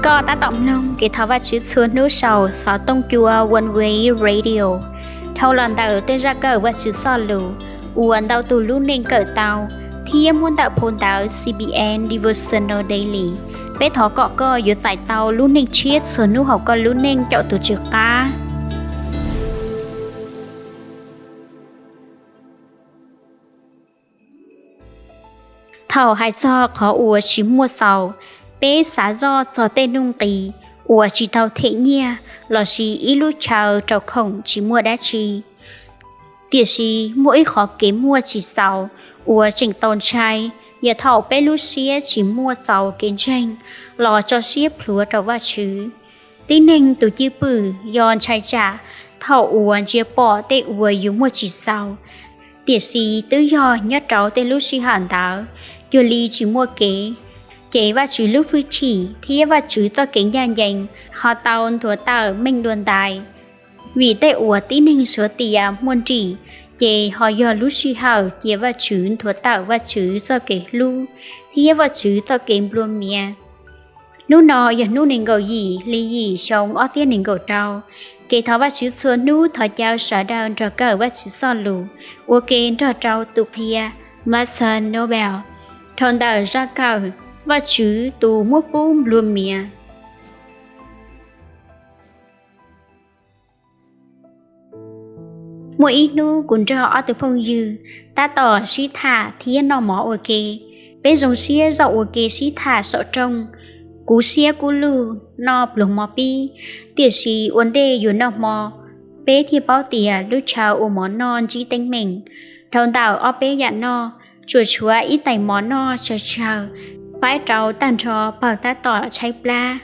Có ta tổng nông kỳ thảo và chữ xưa nước sầu pháo tông chùa One Way Radio. Thâu lần tạo tên ra cờ và chữ so lù. Uẩn tạo tù lúc nên cờ tàu. Thì em muốn tạo phôn tạo CBN Devotional Daily. Bé thó cọ cơ dù tại tàu lúc nên chiết xưa nước học cơ lúc nên chậu tù trực ca. Thảo hai do khó ủa chỉ mua sầu. Bé xá do cho tên nung kỳ. Ủa chỉ thảo thế nhia. Là chỉ ý lúc chờ trâu khổng chỉ mua đá chi. Tiệt sĩ mỗi khó kiếm mua chỉ sầu. Ủa chỉnh tồn trai. Giờ thảo bé lúc xía chỉ mua sầu kiến tranh. Lò cho xía plúa trâu vào chứ. Tí nên tụi chư bự giòn trai trả. Thảo ủa chia bỏ tê ủa dù mua chỉ sầu. Tiệt sĩ tứ do nhớ trâu tên lúc xí hẳn đảo. Dù ly chỉ mua kế. Chế và chữ lúc vui chỉ, thì và chữ to kính gian dành, họ tàu thua tàu mình đuôn tài. Vì tay ủa tí hình số tìa muôn chỉ, chế họ dò lúc suy hào, chế và chữ thua tàu và chữ do kế lưu, thì và chữ to kính luôn mìa. Nú nó giờ nú nền gầu gì, lý gì sống ở tiên nền gầu trao. Kế thó và chữ xưa nú thọ chào sở đào trò cờ và chữ so lù, ua kênh trò trao tục hìa, Master Nobel. Thôn tàu ra cao và chữ tù mua bùm luôn mìa. Mỗi ít nu cũng cho ở từ phong dư, ta tỏ sĩ thả thì nó mỏ ok. Bé dòng xía dạo ok sĩ thả sợ trông. Cú xía cú lưu, nó lùng mò pi. Tiệt sĩ uốn đê dù nó mò. Bé thì báo tìa lúc chào ổ mỏ non chỉ tính mình. Thôn tàu ở bé dạ no, chùa chúa ít tay mỏ no chào. Phải trâu tàn trò bảo ta tỏ cháy pla.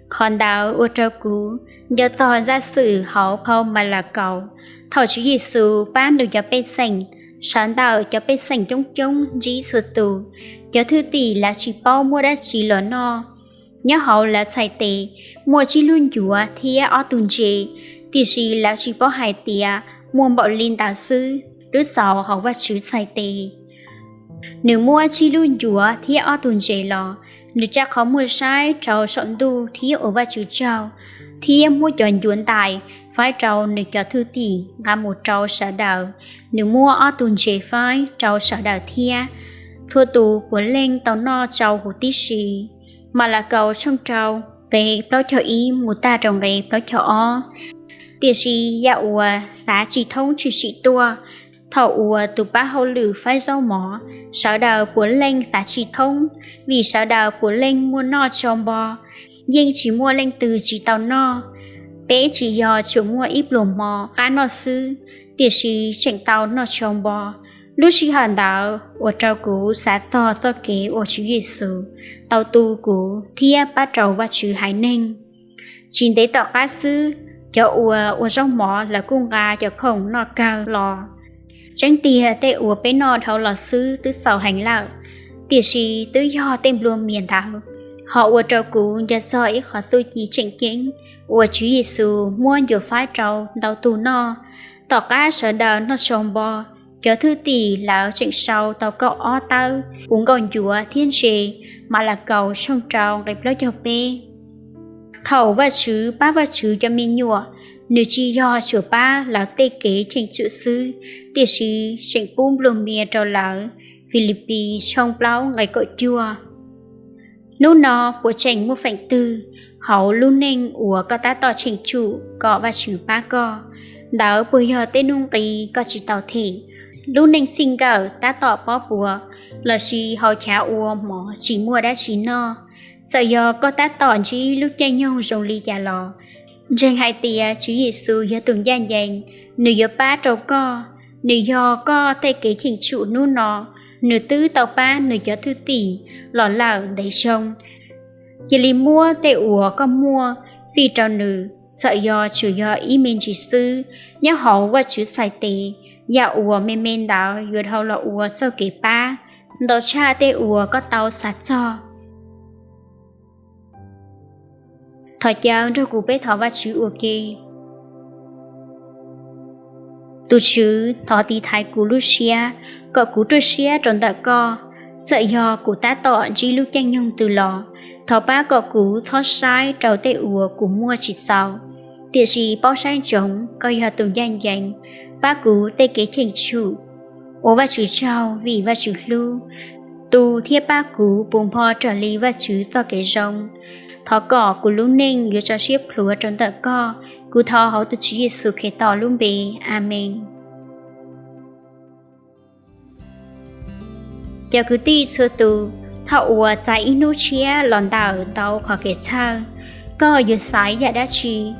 Còn đào ua trâu cú. Nhớ tỏ ra sự hậu phâu mà là cầu. Thảo chú Giê-xu bán được cho bê xanh. Sáng tạo cho bê xanh trông trông dĩ xuất tù. Cho thư tỷ là chỉ bao mua đã chỉ lớn no. Nhớ hậu là xài tê. Mua chỉ luôn chúa thì ở tuần chế. Tỷ sĩ là chỉ bao hai tìa. Mua bảo linh tạo sư. Từ sau hậu vật chữ xài tê. Nếu mua chi luôn chúa thì ở tuần chế lò. Nếu chắc khó mua sai trâu sọn đu thì ở vào chữ trâu. Thì em mua chọn chuẩn tài. Phải trâu nếu cho thư tỷ ngã một trâu sở đạo. Nếu mua ở tuần chế phải trâu sở đạo thia. Thua tù của lên tàu no trâu của tí sĩ. Mà là cầu trong trâu. Về đó cho ý một ta trồng về đó cho ó. Tiệt sĩ dạ ủa xá chỉ thông chữ sĩ tua. Thảo ủa tụ bá hậu lử phải rau mỏ. Sở đạo của lên xá chỉ thông. Vì sở đạo của lên mua no trong bò. Nhưng chỉ mua lên từ chỉ tàu no. Bé chỉ do chủ mua ít lùm mò cá no sư. Tiệt sĩ chỉnh tàu no trong bò. Lúc sĩ hàn đạo ủa trao cú xá thò do kế ủa chữ Giê-xu. Tàu tu cú thia bá trầu và chữ hải ninh. Chính tế tỏ cá sư. Cho ủa rau mỏ là cung gà cho khổng no cao lò. Tránh tìa tê ủa bé nọ thảo lò sư từ sau hành lạc. Tiệt sĩ từ do tên luôn miền thảo. Họ ủa trao cú do soi khó tôi chỉ chỉnh chính. Ủa chú Giê-xu mua dù phái trao đào tù no. Tỏ cá sở đào nó trông bò. Cho thư tỷ lão chỉnh sau tàu cậu ó tao. Cũng còn chúa thiên trì mà là cầu trong trao đẹp đó cho bê. Thảo và chữ bá và chữ cho mình nhụa. Nếu chỉ do chữ ba lão tê kế chỉnh chữ sư. Tiệt sĩ chỉnh bùm lùm mìa trò lão. Philippines trong báo ngày cậu chua. Nô nó của chỉnh mua phảnh tư. Hậu luôn nên ủa có ta tỏ chỉnh chủ. Có và chữ ba có. Đó bởi giờ tên nung kỳ có chỉ tàu thể. Luôn nên xin gỡ ta tỏ bó bùa. Là chỉ hậu chá ua mỏ chỉ mua đã chỉ no. Sợ giờ có ta tỏ chỉ lúc chơi nhau rồng ly chà lò. Trên hai tìa chữ Giê-xu do tuần gian dành. Nếu do ba trâu co. Nếu do có tay kế chỉnh trụ nô nó. Nếu tứ tàu ba nếu do thư tỷ. Lò lào đầy sông. Chỉ lý mua tay ủa có mua. Vì trao nữ. Sợ do chữ do ý mình chỉ sư. Nhớ hậu và chữ sai tê. Dạ ủa mê mên đảo. Dù hậu là ủa sau kế ba. Đó cha tay ủa có tàu sát cho. Thọ chào cho cụ bé thọ và chữ ok. Tu chữ thọ tì thái cú Lucia. Có cú trôi xia tròn tạ co. sợ do của ta tỏ chỉ lúc tranh nhung từ lò thọ ba có cú thoát sai trâu tê ùa của mua chỉ sau tiệt gì bao sai trống coi giờ tụng danh danh ba cú tê kế thành chủ ố và chữ trao vì và chữ lưu tu thiết ba cú bùng pho trở lý và chữ to kế rong thọ cỏ của lúc ninh yếu cho xếp lúa trong tờ co cú thọ hậu tự chí Giêsu khế tỏ luôn bề. Amen. Giờ cứ ti sơ tu thọ ủa trái inu chia lòn đảo tàu khó kế thơ có yếu sái giả đá chi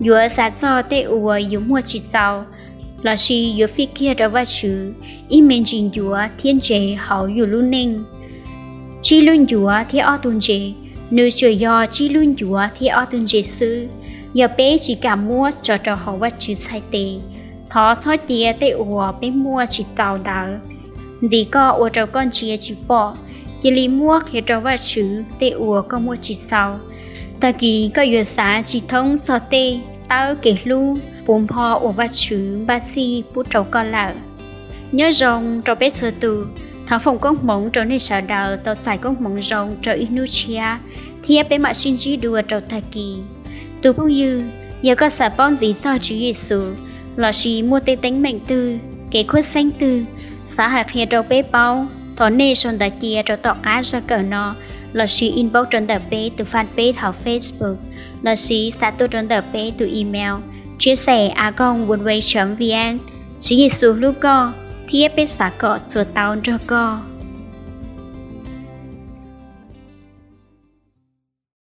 yếu xa cho tê ủa yếu mua chỉ sau là si yếu phi kia đó và chữ ý mình trình yếu thiên chế hậu yếu lưu ninh chi luôn yếu thì ở tuần chế nữ trời do chi luôn yếu thì ở tuần chế sư giờ bé chỉ cả mua cho hậu và chữ sai tê thọ thọ chia tê ủa bé mua chỉ tàu đảo đi có ủa trâu con chia chỉ bỏ chỉ li mua khi trâu và chữ tê ủa có mua chỉ sau ta kỳ có yếu xã chỉ thông so tê tao kể lu bùm pho ủa và chữ ba si bút trâu con lợ nhớ rong trâu bé sơ tu thằng phòng công mộng trâu nên sợ đào tao xài công mộng rong trâu Inuchia thì bé mà xin chỉ đùa trâu ta kỳ tu phong như giờ có xã bom gì to chữ Giêsu là chỉ mua tê tính mệnh tư kế khuất xanh tư xã hạt hiện trâu bé bao thọ nê son đã chia trâu tọ cá ra cỡ nó là chỉ inbox trên tờ bé từ fanpage hoặc Facebook là chỉ status trên tờ bé từ email chia sẻ @bunway.vn chỉ Giêsu lúc co thì bé xã cọ sửa tao cho co.